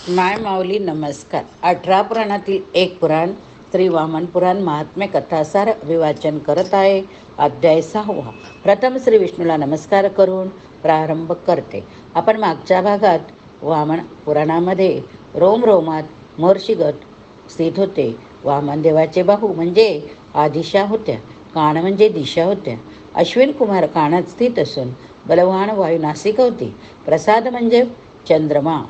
माय माऊली नमस्कार. 18 पुराणातील एक पुराण श्री वामन पुराण महात्म्य कथासार विवाचन करत आहे. अध्याय 6. प्रथम श्री विष्णूला नमस्कार करून प्रारंभ करते. आपण मागच्या भागात वामन पुराणामध्ये रोमात महर्षीगत स्थित होते. वामन देवाचे बाहू म्हणजे आदिशा होत्या, कान म्हणजे दिशा होत्या. अश्विन कुमार कानात स्थित असून बलवान वायू नासिका होती. प्रसाद म्हणजे चंद्रमा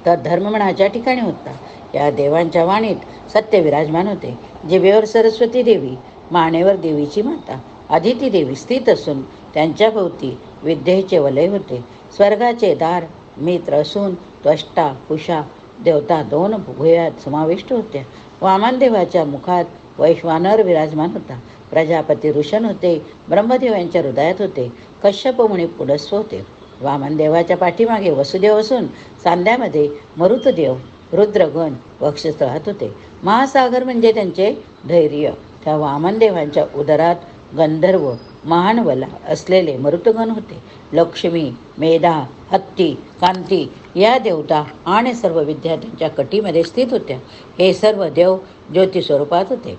तर धर्ममनाच्या ठिकाणी होता. या देवांच्या वाणीत सत्य विराजमान होते. जिभेवर सरस्वती देवी, मानेवर देवीची माता आदिती देवी स्थित असून त्यांच्या भोवती विद्येचे वलय होते. स्वर्गाचे दार मित्र असून त्वष्टा कुशा देवता दोन भुयात समाविष्ट होत्या. वामन देवाच्या मुखात वैश्वानर विराजमान होता. प्रजापती ऋषण होते. ब्रह्मदेव यांच्या हृदयात होते. कश्यप मुनी पुडस्व होते. वामन देवाच्या पाठीमागे वसुदेव असून सांध्यामध्ये मरुतदेव रुद्रगण वक्षस्थळात होते. महासागर म्हणजे त्यांचे धैर्य. त्या वामन देवांच्या उदरात गंधर्व महानवला असलेले मरुतगण होते. लक्ष्मी, मेधा, हत्ती, कांती या देवता आणि सर्व विद्या त्यांच्या कटीमध्ये स्थित होत्या. हे सर्व देव ज्योती स्वरूपात होते.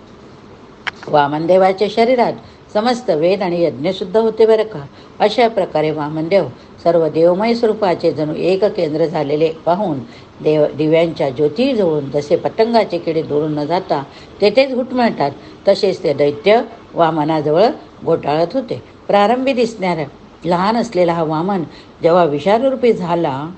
वामनदेवाच्या शरीरात समस्त वेद आणि यज्ञसुद्धा होते बरं का. अशा प्रकारे वामनदेव सर्व देवमय स्वरूपाचे जणू एक केंद्र झालेले पाहून दिव्यांच्या ज्योती जवळून जसे पतंगाचे किडे दूरून न जाता तेथेच घुटमळतात, तसेच ते दैत्य वामनाजवळ घोटाळत होते. प्रारंभी दिसणारा लहान असलेला हा वामन जेव्हा विषारूपी झाला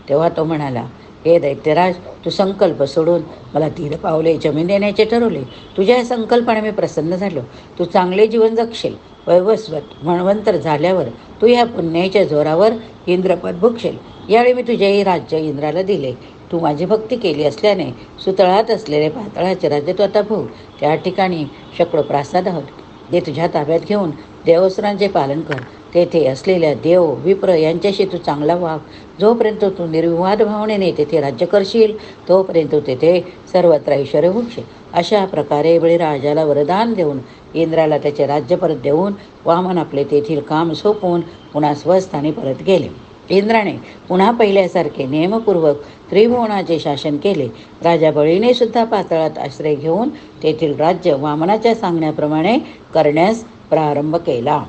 तेव्हा तो म्हणाला, हे दैत्यराज, तू संकल्प सोडून मला 3 पावले जमीन देण्याचे ठरवले. तुझ्या संकल्पाने मी प्रसन्न झालो. तू चांगले जीवन जगशील. वैवस्वत म्हणवंतर झाल्यावर तू ह्या पुण्याच्या जोरावर इंद्रपद भुगशील. यावेळी मी तुझेही राज्य इंद्राला दिले. तू माझी भक्ती केली असल्याने सुतळात असलेले पातळाचे राज्य तू आता भोग. त्या ठिकाणी शेकडो प्रासाद आहोत. ते तुझ्या ताब्यात घेऊन देवसुरांचे पालन कर. तेथे असलेल्या देव विप्र यांच्याशी तू चांगला वाग. जोपर्यंत तू निर्विवाद भावनेने तेथे राज्य करशील तोपर्यंत तेथे सर्वत्र ऐश्वर्य भोगशील. अशा प्रकारे बळीराजाला वरदान देऊन इंद्राला त्याचे राज्य परत देऊन वामन आपले तेथील काम सोपवून पुन्हा स्वस्थानी परत गेले. इंद्राने पुन्हा पहिल्यासारखे नियमपूर्वक त्रिभुवनाचे शासन केले. राजा बळीने सुद्धा पाताळात आश्रय घेऊन तेथील राज्य वामनाच्या सांगण्याप्रमाणे करण्यास प्रारंभ केला.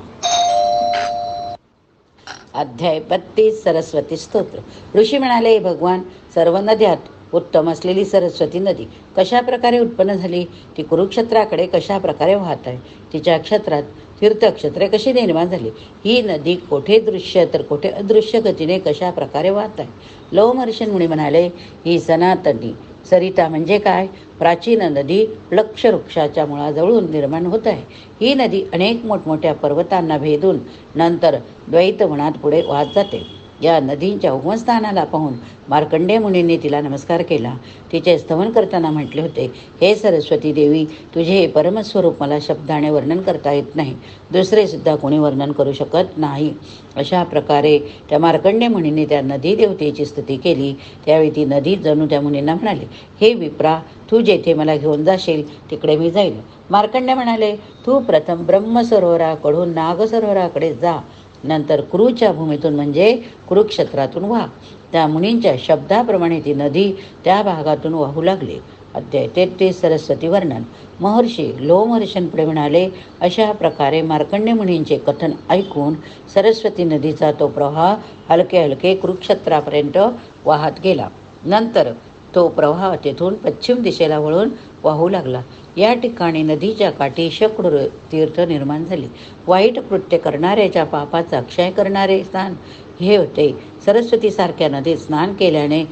अध्याय 32. सरस्वती स्तोत्र. ऋषी म्हणाले, भगवान, सर्व नद्यात उत्तम असलेली सरस्वती नदी कशा प्रकारे उत्पन्न झाली? ती कुरुक्षेत्राकडे कशा प्रकारे वाहत आहे? तिच्या क्षेत्रात तीर्थक्षेत्रे कशी निर्माण झाली? ही नदी कोठे दृश्य तर कोठे अदृश्य गतीने कशा प्रकारे वाहत आहे? लोमहर्षण मुनी म्हणाले, ही सनातनी सरिता म्हणजे काय? प्राचीन नदी लक्ष वृक्षाच्या मुळाजवळून निर्माण होत आहे. ही नदी अनेक मोठमोठ्या पर्वतांना भेदून नंतर द्वैतवनात पुढे वाहत जाते. या नदींच्या उगमस्थानाला पाहून मार्कंडेय मुनींनी तिला नमस्कार केला. तिचे स्तवन करताना म्हटले होते, हे सरस्वती देवी, तुझे हे परमस्वरूप मला शब्दाने वर्णन करता येत नाही. दुसरे सुद्धा कोणी वर्णन करू शकत नाही. अशा प्रकारे त्या मार्कंडेय मुनींनी त्या नदी देवतेची स्तुती केली. त्यावेळी ती नदी जणू त्या मुनींना म्हणाले, हे विप्रा, तू जेथे मला घेऊन जाशील तिकडे मी जाईल. मार्कंडेय म्हणाले, तू प्रथम ब्रह्मसरोवराकडून नागसरोवराकडे जा. नंतर कुरुच्या भूमीतून म्हणजे कुरुक्षेत्रातून वाह. त्या मुनींच्या शब्दाप्रमाणे ती नदी त्या भागातून वाहू लागली. अध्याय 33. सरस्वती वर्णन. महर्षी लोमहर्षण पुढे म्हणाले, अशा प्रकारे मार्कंडेय मुनींचे कथन ऐकून सरस्वती नदीचा तो प्रवाह हलके हलके कुरुक्षेत्रापर्यंत वाहत गेला. नंतर तो प्रवाह तेथून पश्चिम दिशेला वळून वाहू लागला. या ठिकाणी नदीच्या काठी शेकडो तीर्थ निर्माण झाली. वाईट कृत्य करणाऱ्याच्या पापाचा क्षय करणारे स्थान हे होते. सरस्वतीसारख्या नदीत स्नान केल्याने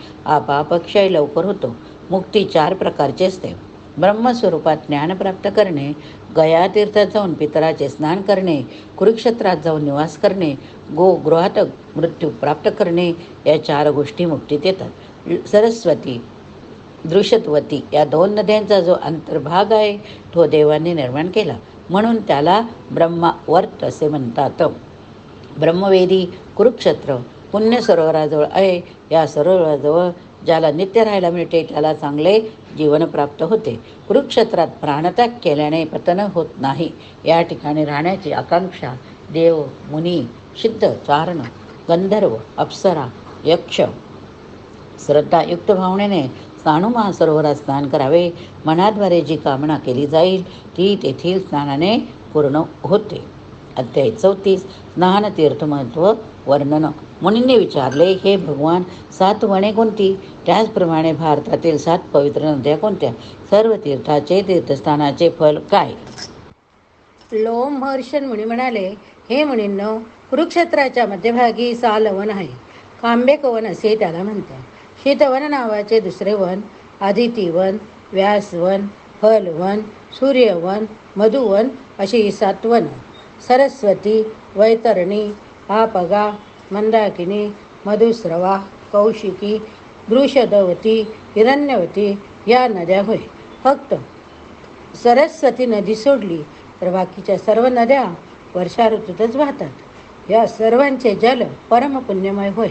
पापक्षय लवकर होतो. मुक्ती 4 प्रकारची असते. ब्रह्मस्वरूपात ज्ञान प्राप्त करणे, गया तीर्थात जाऊन पितराचे स्नान करणे, कुरुक्षेत्रात जाऊन निवास करणे, गृहात मृत्यू प्राप्त करणे, या 4 गोष्टी मुक्तीत येतात. सरस्वती दृशतवती या 2 नद्यांचा जो अंतर्भाग आहे तो देवांनी निर्माण केला, म्हणून त्याला ब्रह्मावर्त असे म्हणतात. ब्रह्मवेदी कुरुक्षेत्र पुण्य सरोवराजवळ आहे. या सरोवराजवळ ज्याला नित्य राहायला मिळते त्याला चांगले जीवन प्राप्त होते. कुरुक्षेत्रात प्राणत्याग केल्याने पतन होत नाही. या ठिकाणी राहण्याची आकांक्षा देव, मुनी, सिद्ध, चारण, गंधर्व, अप्सरा, यक्ष श्रद्धायुक्त भावनेने साणू महासरोवरात स्नान करावे. मनाद्वारे जी कामना केली जाईल ती तेथील स्नानाने पूर्ण होते. अध्याय 34. स्नान तीर्थ महत्व वर्णन. मुनींनी विचारले, हे भगवान, 7 वने कोणती? त्याचप्रमाणे भारतातील 7 पवित्र नद्या कोणत्या? सर्व तीर्थाचे तीर्थस्थानाचे फल काय? लोमहर्षण मुनी म्हणाले, हे मुनींनो, कुरुक्षेत्राच्या मध्यभागी सालवन आहे. कांबेक वन असे त्याला म्हणतात. शीतवन नावाचे दुसरे वन, आदितीवन, व्यासवन, फलवन, सूर्यवन, मधुवन अशी 7 वन. सरस्वती, वैतरणी, आपगा, मंदाकिनी, मधुस्रवा, कौशिकी, वृषदवती, हिरण्यवती या नद्या होय. फक्त सरस्वती नदी सोडली तर बाकीच्या सर्व नद्या वर्षा ऋतूतच वाहतात. या सर्वांचे जल परमपुण्यमय होय.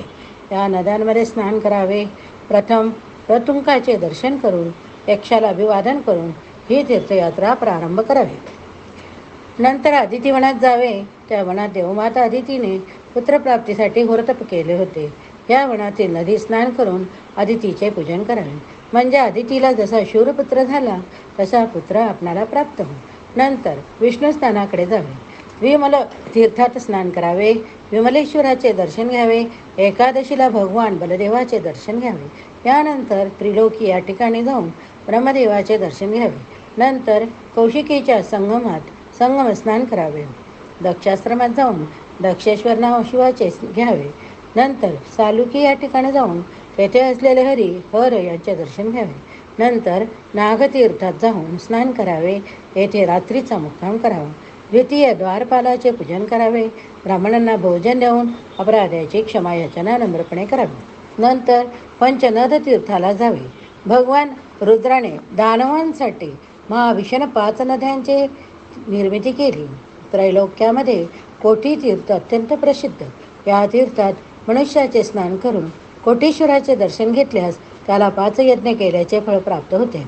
या नद्यांमध्ये स्नान करावे. प्रथम रतुंकाचे दर्शन करून यक्षाला अभिवादन करून ही तीर्थयात्रा प्रारंभ करावी. नंतर आदिती वनात जावे. त्या वनात देवमाता आदितीने पुत्रप्राप्तीसाठी घोरतप केले होते. या वनातील नदी स्नान करून आदितीचे पूजन करावे. म्हणजे आदितीला जसा शूरपुत्र झाला तसा पुत्र आपणाला प्राप्त हो. नंतर विष्णू स्थानाकडे जावे. विमल तीर्थात स्नान करावे. विमलेश्वराचे दर्शन घ्यावे. एकादशीला भगवान बलदेवाचे दर्शन घ्यावे. यानंतर त्रिलोकी या ठिकाणी जाऊन ब्रह्मदेवाचे दर्शन घ्यावे. नंतर कौशिकीच्या संगमात संगम स्नान करावे. दक्षाश्रमात जाऊन दक्षेश्वर नाव शिवाचे घ्यावे. नंतर सालुकी या ठिकाणी जाऊन तेथे असलेले हर यांचे दर्शन घ्यावे. नंतर नागतीर्थात जाऊन स्नान करावे. येथे रात्रीचा मुक्काम करावा. द्वितीय द्वारपालाचे पूजन करावे. ब्राह्मणांना भोजन देऊन अपराधाची क्षमा याचना नम्रपणे करावी. नंतर पंचनद तीर्थाला जावे. भगवान रुद्राने दानवांसाठी महाविष्ण 5 नद्यांची निर्मिती केली. त्रैलोक्यामध्ये कोटी तीर्थ अत्यंत प्रसिद्ध. या तीर्थात मनुष्याचे स्नान करून कोटीश्वराचे दर्शन घेतल्यास त्याला 5 यज्ञ केल्याचे फळ प्राप्त होते.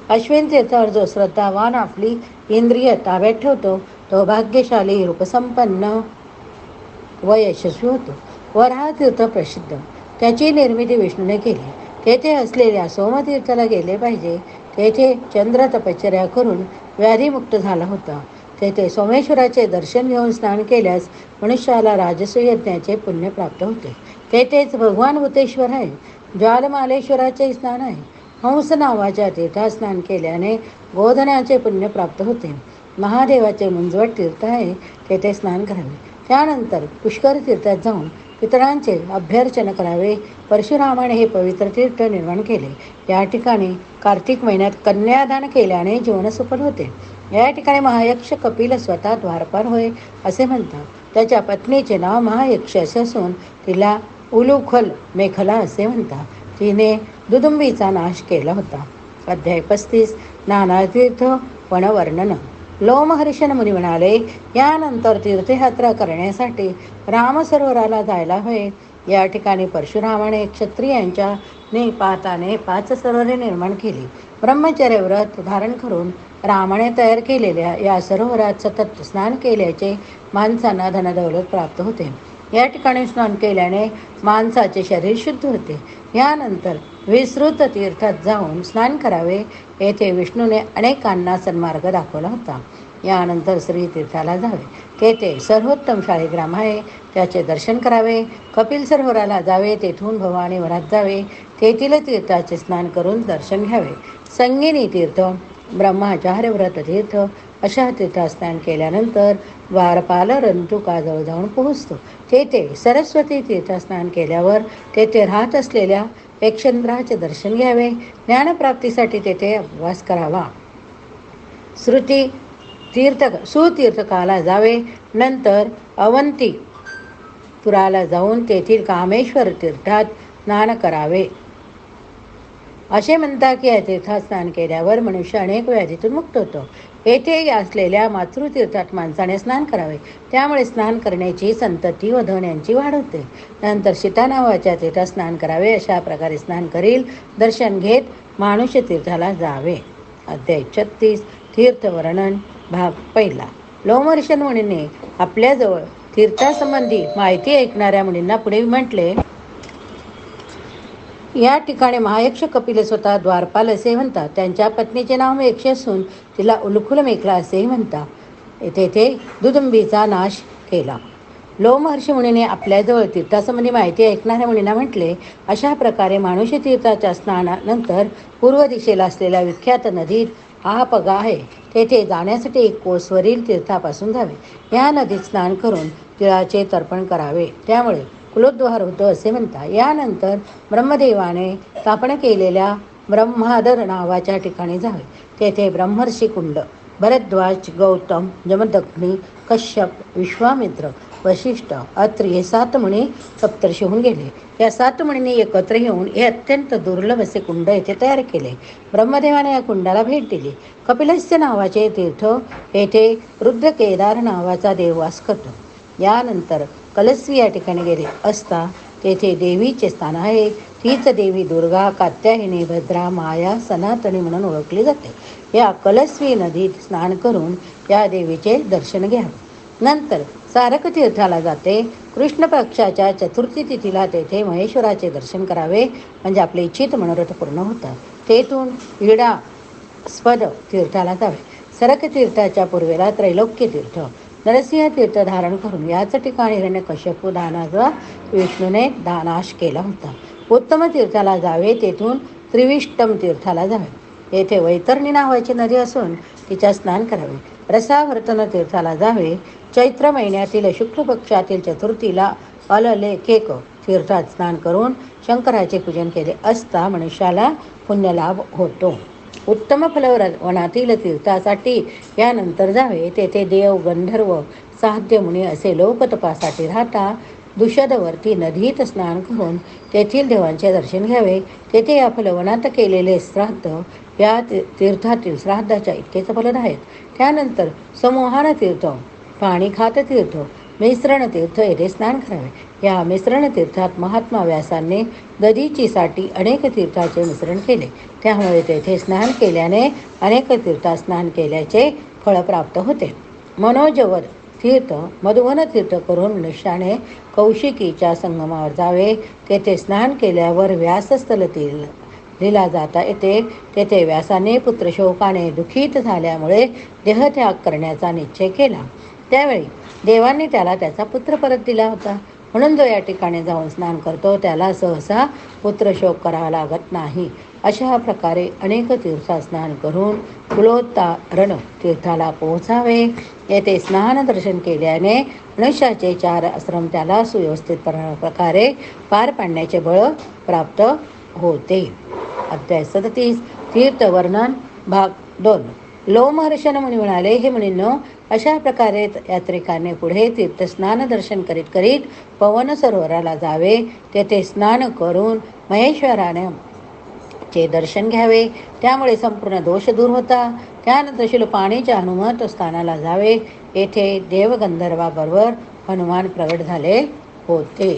अश्विन तीर्थावर जो श्रद्धावान आपली इंद्रिय ताब्यात ठेवतो तो भाग्यशाली, रूपसंपन्न व यशस्वी होतो. वराह तीर्थ प्रसिद्ध. त्याची निर्मिती विष्णूने केली. तेथे असलेल्या सोमतीर्थाला गेले पाहिजे. तेथे चंद्र तपश्चर्या करून व्याधीमुक्त झाला होता. तेथे सोमेश्वराचे दर्शन घेऊन स्नान केल्यास मनुष्याला राजसूय यज्ञाचे पुण्य प्राप्त होते. तेथेच भगवान भूतेश्वर आहे. ज्वालमालेश्वराचे स्नान आहे. हंस नावाच्या तीर्थात स्नान केल्याने गोधनाचे पुण्य प्राप्त होते. महादेवाचे मुंजवट तीर्थ आहे. तेथे स्नान करावे. त्यानंतर पुष्कर तीर्थात जाऊन पितरांचे अभ्यर्चन करावे. परशुरामाने हे पवित्र तीर्थ निर्माण केले. या ठिकाणी कार्तिक महिन्यात कन्यादान केल्याने जीवन सफल होते. या ठिकाणी महायक्ष कपिल स्वतः द्वारपाल होय असे म्हणतात. त्याच्या पत्नीचे नाव महायक्ष असे असून तिला उलुखल मेखला असे म्हणतात. तिने दुदुंबीचा नाश केला होता. अध्याय 35. नानातीर्थ वनवर्णन. लोमहर्षण मुनी म्हणाले, यानंतर तीर्थयात्रा करण्यासाठी रामसरोवराला जायला हवे. या ठिकाणी परशुरामाने क्षत्रियांच्या निपाताने 5 सरोवरे निर्माण केली. ब्रह्मचर्य व्रत धारण करून रामाने तयार केलेल्या या सरोवरात सतत स्नान केल्याचे माणसांना धनदौलत प्राप्त होते. या ठिकाणी स्नान केल्याने माणसाचे शरीर शुद्ध होते. यानंतर विस्तृत तीर्थात जाऊन स्नान करावे. येथे विष्णूने अनेकांना सन्मार्ग दाखवला होता. यानंतर श्री तीर्थाला जावे. तेथे सर्वोत्तम शाळीग्राम आहे. त्याचे दर्शन करावे. कपिल सरोवराला जावे. तेथून भवानी वनात जावे. तेथील तीर्थाचे स्नान करून दर्शन घ्यावे. संगिनी तीर्थ, ब्रह्माचार्य व्रत तीर्थ अशा तीर्थात स्नान केल्यानंतर द्वारपाल रंतुकाजवळ जाऊन पोहोचतो. तेथे सरस्वती तीर्थात स्नान केल्यावर तेथे राहत असलेल्या यक्षेंद्राचे दर्शन घ्यावे. ज्ञानप्राप्तीसाठी तेथे उपवास करावा. सुतीर्थकाला जावे. नंतर अवंतीपुराला जाऊन तेथील कामेश्वर तीर्थात स्नान करावे. असे म्हणतात की या तीर्थात स्नान केल्यावर मनुष्य अनेक व्याधीतून मुक्त होतो. येथे असलेल्या मातृतीर्थात माणसाने स्नान करावे. त्यामुळे स्नान करण्याची संतती व धन यांची वाढ होते. नंतर सीता नावाच्या तीर्थात स्नान करावे. अशा प्रकारे स्नान करील दर्शन घेत मानुष्य तीर्थाला जावे. अध्याय 36. तीर्थवर्णन. भाग 1. लोमहर्षण मुनीने आपल्याजवळ तीर्थासंबंधी माहिती ऐकणाऱ्या मुनींना पुढे म्हटले, या ठिकाणी महायक्ष कपिल स्वतः द्वारपाल असे म्हणतात. त्यांच्या पत्नीचे नाव मेक्ष असून तिला उलकुल मेखला असेही म्हणतात. तेथे दुदुंबीचा नाश केला. लोमहर्षी मुनीने आपल्याजवळ तीर्थासंबंधी माहिती ऐकणाऱ्या मुनींना म्हटले, अशा प्रकारे मानुषी तीर्थाच्या स्नानानंतर पूर्व दिशेला असलेल्या विख्यात नदीत हा पगा आहे. तेथे जाण्यासाठी एक कोसवरील तीर्थापासून जावे. या नदीत स्नान करून तिळाचे तर्पण करावे. त्यामुळे कुलोद्धार होतो असे म्हणतात. यानंतर ब्रह्मदेवाने स्थापन केलेल्या ब्रह्मादर नावाच्या ठिकाणी जावे. तेथे ब्रह्मर्षी कुंड, भरद्वाज, गौतम, जमदग्नी, कश्यप, विश्वामित्र, वशिष्ठ, अत्री हे 7 मुनी सप्तर्षी होऊन गेले. या 7 मुनींनी एकत्र येऊन हे अत्यंत दुर्लभ असे कुंड येथे तयार केले. ब्रह्मदेवाने या कुंडाला भेट दिली. कपिलस्य नावाचे तीर्थ येथे रुद्र केदार नावाचा देव वास करतो. यानंतर कलस्वी या ठिकाणी गेले असता तेथे देवीचे स्थान आहे. तीच देवी दुर्गा, कात्यायनी, भद्रा, माया, सनातनी म्हणून ओळखली जाते. या कलस्वी नदीत स्नान करून या देवीचे दर्शन घ्यावे. नंतर सारक तीर्थाला जाते. कृष्ण पक्षाच्या चतुर्थी तिथीला तेथे महेश्वराचे दर्शन करावे, म्हणजे आपले इच्छित मनोरथ पूर्ण होतात. तेथून इडा स्पद तीर्थाला जावे. सरक तीर्थाच्या पूर्वेला त्रैलोक्य तीर्थ, नरसिंह तीर्थ धारण करून याच ठिकाणी हिरण्यकश्यपू दानाचा विष्णूने नाश केला होता. उत्तम तीर्थाला जावे. तेथून त्रिविष्टम तीर्थाला जावे. येथे वैतरणी नावाची नदी असून तिच्या स्नान करावे. रसावर्तन तीर्थाला जावे. चैत्र महिन्यातील शुक्ल पक्षातील चतुर्थीला अललेखेक तीर्थात स्नान करून शंकराचे पूजन केले असता मनुष्याला पुण्यलाभ होतो. उत्तम फलवनातील तीर्थासाठी यानंतर जावे. तेथे देव, गंधर्व, साध्य मुनी असे लोक तपासाठी राहता. दुषदवर्ती नदीत स्नान करून तेथील देवांचे दर्शन घ्यावे. तेथे या फलवनात केलेले श्राद्ध या तीर्थातील श्राद्धाच्या इतकेच फलद आहेत. त्यानंतर समूहान तीर्थ, पाणीखात तीर्थ, मिश्रण तीर्थ येथे स्नान करावे. या मिश्रण तीर्थात महात्मा व्यासांनी दधीचीसाठी अनेक तीर्थाचे मिश्रण केले. त्यामुळे तेथे स्नान केल्याने अनेक तीर्थात स्नान केल्याचे फळ प्राप्त होते. मनोजवर तीर्थ, मधुवन तीर्थ करून मनुष्याने कौशिकीच्या संगमावर जावे. तेथे स्नान केल्यावर व्यासस्थल लिहिला जाता येते. तेथे व्यासाने पुत्रशोकाने दुःखित झाल्यामुळे देहत्याग करण्याचा निश्चय केला. त्यावेळी देवांनी त्याला त्याचा पुत्र परत दिला होता. म्हणून जो या ठिकाणी जाऊन स्नान करतो त्याला सहसा पुत्रशोक करावा लागत नाही. अशा प्रकारे अनेक तीर्थात स्नान करून कुलोत्तारण तीर्थाला पोहोचावे. येथे स्नान दर्शन केल्याने मनुष्याचे 4 आश्रम त्याला सुव्यवस्थित प्रकारे पार पाडण्याचे बळ प्राप्त होते. अध्याय 37 तीर्थवर्णन भाग 2. लोमहर्षण मुनी म्हणाले, हे मुनींनो, अशा प्रकारे यात्रिकाने पुढे तीर्थस्नान दर्शन करीत करीत पवन सरोवराला जावे. तेथे स्नान करून महेश्वराने चे दर्शन घ्यावे. त्यामुळे संपूर्ण दोष दूर होता. त्यानंतर शिलपाणीच्या हनुमंत स्थानाला जावे. येथे देवगंधर्वाबरोबर हनुमान प्रगट झाले होते.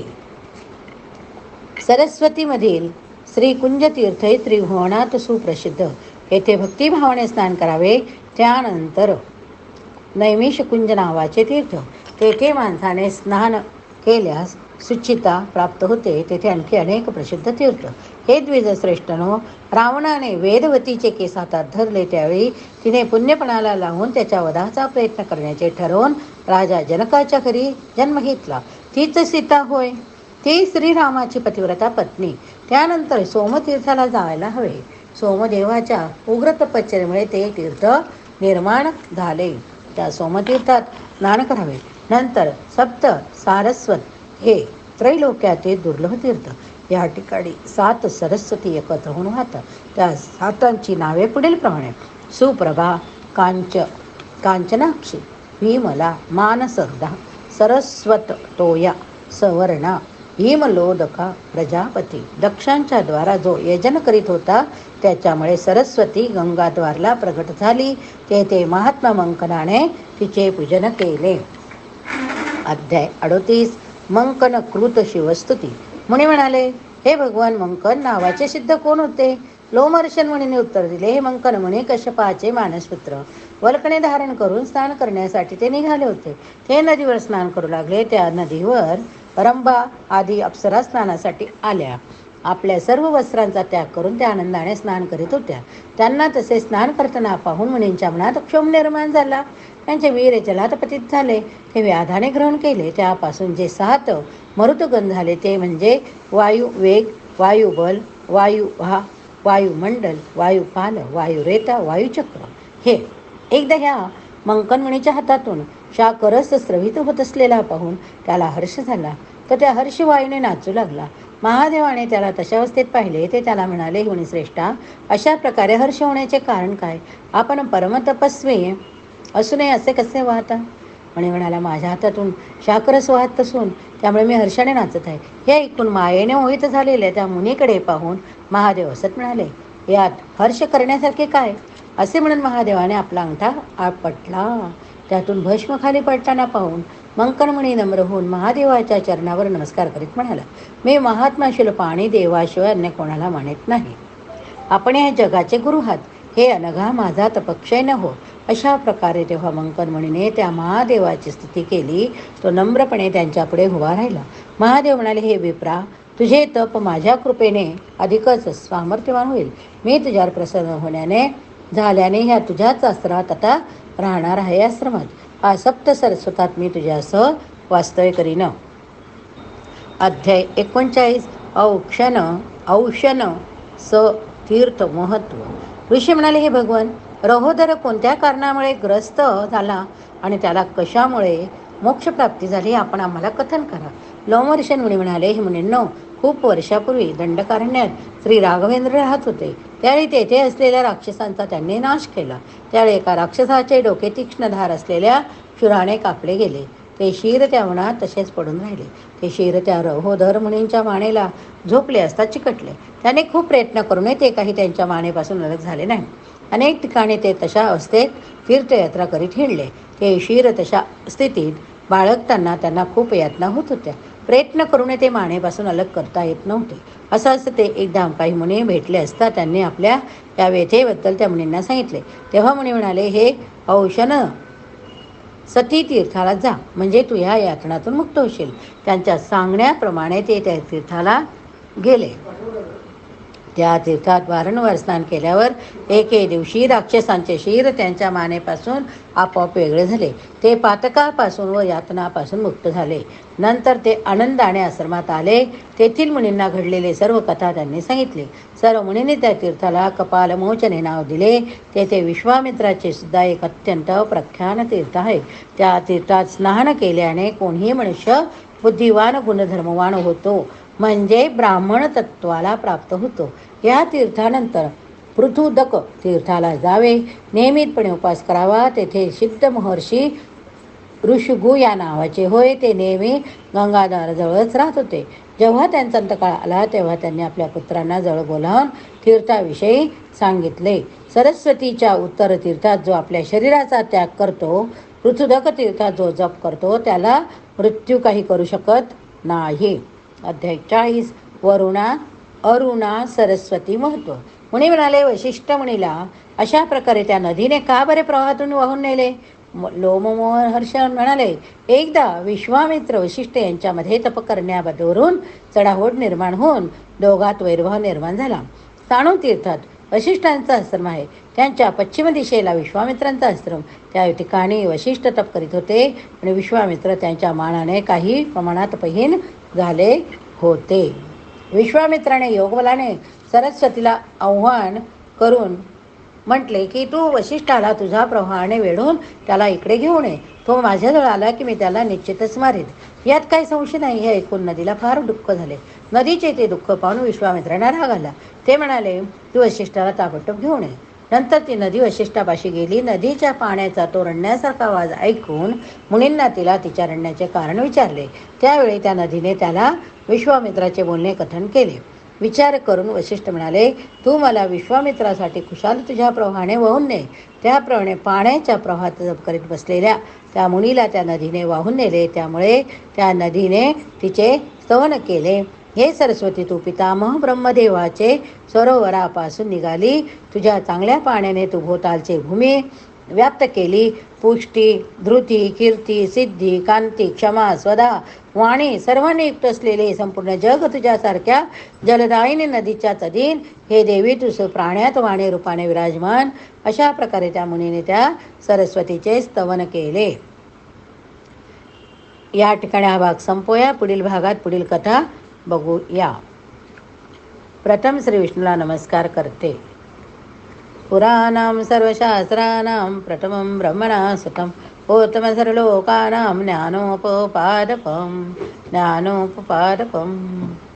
सरस्वतीमधील श्रीकुंज तीर्थ हे त्रिभुवनात सुप्रसिद्ध. येथे भक्तिभावाने स्नान करावे. त्यानंतर नैमिषकुंज नावाचे तीर्थ, तेथे माणसाने स्नान केल्यास सुचिता प्राप्त होते. तेथे आणखी अनेक प्रसिद्ध तीर्थ. हे द्विजश्रेष्ठनो, रावणाने वेदवतीचे केस हातात धरले त्यावेळी तिने पुण्यपणाला लावून त्याच्या वधाचा प्रयत्न करण्याचे ठरवून राजा जनकाच्या घरी जन्म घेतला. तीच सीता होय. ती श्रीरामाची पतिव्रता पत्नी. त्यानंतर सोमतीर्थाला जायला हवे. सोमदेवाच्या उग्र तपश्चर्येमुळे ते तीर्थ निर्माण झाले. त्या सोमतीर्थात स्नान करावे. नंतर सप्त सारस्वत हे त्रैलोक्यातील दुर्लभ तीर्थ. या ठिकाणी 7 सरस्वती एकत्र होऊन वाहतात. त्या 7 नावे पुढील प्रमाणे: सुप्रभा, कांचनाक्षी, विमला, मानसरदा, सरस्वत तोया, सवर्णा, हिमलोदका, प्रजापती. दक्षांच्या द्वारा जो यजन करीत होता त्याच्यामुळे सरस्वती गंगाद्वारला प्रगट झाली. तेथे महात्मा मंकनाने तिचे पूजन केले. अध्याय 38 मंकन कृत शिवस्तुती. मुनी म्हणाले, हे भगवान, मंकन नावाचे सिद्ध कोण होते? लोमहर्षण मुनीने उत्तर दिले, हे मंकन मुनी कश्यपाचे मानसपुत्र. वल्कणे धारण करून स्नान करण्यासाठी ते निघाले होते. ते नदीवर स्नान करू लागले. त्या नदीवर रंभा आदी अप्सरा स्नानासाठी आल्या. आपल्या सर्व वस्त्रांचा त्याग करून त्या आनंदाने स्नान करीत होत्या. त्यांना तसे स्नान करताना पाहून मुनींच्या मनात क्षोभ निर्माण झाला. त्यांचे वीर जलात पतित झाले. ते व्याधाने ग्रहण केले. त्यापासून जे 7 मरुतगण झाले ते म्हणजे वायू वेग, वायुबल, वायुहा, वायुमंडल, वायुपाल, वायुरेता, वायुचक्र हे. एकदा ह्या मंकनमणीच्या हातातून शाकरस स्रवित होत असलेला पाहून त्याला हर्ष झाला. तर त्या हर्षवायूने नाचू लागला. महादेवाने त्याला तशा अवस्थेत पाहिले. ते त्याला म्हणाले, मुनिश्रेष्ठा, अशा प्रकारे हर्ष होण्याचे कारण काय? आपण परमतपस्वी असूनही असे कसे वाहता? म्हणाला, माझ्या हातातून शाकरस वाहत असून त्यामुळे मी हर्षाने नाचत आहे. हे ऐकून मायेने मोहित झालेल्या त्या मुनीकडे पाहून महादेव हसत म्हणाले, यात हर्ष करण्यासारखे काय? असे म्हणून महादेवाने आपला अंगठा आपटला. त्यातून भस्म खाली पडताना पाहून मंकनमणी नम्र होऊन महादेवाच्या चरणावर नमस्कार करीत म्हणाला, मी महात्माशील पाणी देवाशिवाय अन्य कोणाला मानित नाही. आपण या जगाचे गुरु आहात. हे अनघा माझा तपक्षय न हो. अशा प्रकारे तेव्हा मंकनमणीने त्या महादेवाची स्तुती केली. तो नम्रपणे त्यांच्यापुढे उभा राहिला. महादेव म्हणाले, हे विप्रा, तुझे तप माझ्या कृपेने अधिकच सामर्थ्यवान होईल. मी तुझ्यावर प्रसन्न झाल्याने ह्या तुझ्याच आश्रमात आता राहणार आहे. आश्रमात हा सप्त सरस्वतात मी तुझ्यासह वास्तव्य करीन. अध्याय 39. औषण स तीर्थ महत्व. ऋषी म्हणाले, हे भगवान, रहोदर कोणत्या कारणामुळे ग्रस्त झाला आणि त्याला कशामुळे मोक्षप्राप्ती झाली आपण आम्हाला कथन करा. लोमहर्षण मुनी म्हणाले, हे मुनींनो, खूप वर्षापूर्वी दंडकारण्यात श्री राघवेंद्र राहत होते. त्यावेळी तेथे असलेल्या राक्षसांचा त्यांनी नाश केला. त्यावेळी एका राक्षसाचे डोके तीक्ष्ण धार असलेल्या शूराने कापले गेले. ते शीर त्या उन्हात तसेच पडून राहिले. ते शीर त्या रहोदर मुनींच्या मानेला झोपले असता चिकटले. त्याने खूप प्रयत्न करूनही ते काही त्यांच्या मानेपासून अलग झाले नाही. अनेक ठिकाणी ते तशा अवस्थेत तीर्थयात्रा करीत हिंडले. ते शीर तशा स्थितीत बाळगताना त्यांना खूप यातना होत होत्या. प्रयत्न करूनही ते मानेपासून अलग करता येत नव्हते. असं ते एकदा काही मुनी भेटले असता त्यांनी आपल्या या व्यथेबद्दल त्या मुनींना सांगितले. तेव्हा मुनी म्हणाले, हे औषण सती तीर्थाला जा, म्हणजे तू ह्या यातनातून मुक्त होशील. त्यांच्या सांगण्याप्रमाणे ते त्या तीर्थाला गेले. त्या तीर्थात वारंवार स्नान केल्यावर एके दिवशी राक्षसांचे शीर त्यांच्या मानेपासून आपोआप वेगळे झाले. ते पातकापासून व यातनापासून मुक्त झाले. नंतर ते आनंदाने आश्रमात आले. तेथील मुनींना घडलेले सर्व कथा त्यांनी सांगितली. सर्व मुनींनी त्या तीर्थाला कपालमोचन हे नाव दिले. तेथे विश्वामित्राचे सुद्धा एक अत्यंत प्रख्यात तीर्थ आहे. त्या तीर्थात स्नान केल्याने कोणीही मनुष्य बुद्धिवान गुणधर्मवान होतो, म्हणजे ब्राह्मण तत्वाला प्राप्त होतो. या तीर्थानंतर पृथुदक तीर्थाला जावे. नियमितपणे उपास करावा. तेथे सिद्ध महर्षी ऋषुगु या नावाचे होय. ते नेहमी गंगाधाराजवळच राहत होते. जेव्हा त्यांचा अंतकाळ आला तेव्हा त्यांनी आपल्या पुत्रांना जवळ बोलावून तीर्थाविषयी सांगितले. सरस्वतीच्या उत्तर तीर्थात जो आपल्या शरीराचा त्याग करतो, पृथुदक तीर्थात जो जप करतो, त्याला मृत्यू काही करू शकत नाही. अध्याय 40. अरुणा सरस्वती महत्व. मुनी म्हणाले, वशिष्ठ मुनीला अशा प्रकारे त्या नदीने का बरे प्रवाहातून वाहून नेले? लोमहर्षण म्हणाले, एकदा विश्वामित्र वशिष्ठ यांच्यामध्ये तप करण्यावरून चढाओढ निर्माण होऊन दोघात वैरभाव निर्माण झाला. साणू तीर्थात वशिष्ठांचा आश्रम आहे. त्यांच्या पश्चिम दिशेला विश्वामित्रांचा आश्रम. त्या ठिकाणी वशिष्ठ तप करीत होते आणि विश्वामित्र त्यांच्या मानाने काही प्रमाणात पहीन झाले होते. विश्वामित्राने योगबलाने सरस्वतीला आव्हान करून म्हटले की तू वशिष्ठाला तुझ्या प्रवाहाने वेढून त्याला इकडे घेऊन ये. तो माझ्याजवळ आला की मी त्याला निश्चितच मारीन. यात काही संशय नाही. हे ऐकून नदीला फार दुःख झाले. नदीचे ते दुःख पाहून विश्वामित्रांना राग आला. ते म्हणाले, तू वशिष्ठाला ताबडतोब घेऊन ये. नंतर ती नदी वशिष्ठापाशी गेली. नदीच्या पाण्याचा तो रडण्यासारखा आवाज ऐकून मुनींना तिला तिच्या रडण्याचे कारण विचारले. त्यावेळी त्या नदीने त्याला विश्वामित्राचे बोलणे कथन केले. विचार करून वशिष्ठ म्हणाले, तू मला विश्वामित्रासाठी खुशाल तुझ्या प्रवाहाने वाहून ने. त्याप्रमाणे पाण्याच्या प्रवाहात जप करीत बसलेल्या त्या मुनीला त्या नदीने वाहून नेले. त्यामुळे त्या नदीने तिचे स्तवन केले. हे सरस्वती, तू पितामह ब्रह्मदेवाचे सरोवरापासून निघाली. तुझ्या चांगल्या पाण्याने तू भोवतालचे भूमी व्याप्त केली. पुष्टी, धृती, कीर्ती, सिद्धी, कांती, क्षमा, स्वधा, वाणी सर्वांनी युक्त असलेले संपूर्ण जग तुझ्यासारख्या जलदायिनी नदीच्या तदीन हे देवी तुझ प्राण्यात वाणी रूपाने विराजमान. अशा प्रकारे त्या मुनीने त्या सरस्वतीचे स्तवन केले. या ठिकाणी हा भाग संपवूया. पुढील भागात पुढील कथा बघूया. प्रथम श्री विष्णूला नमस्कार करते. पुराणां सर्वशास्त्राणां प्रथमं ब्रह्मणा सुतम् उत्तमं सर्वलोकानां ज्ञानोपपादकम्.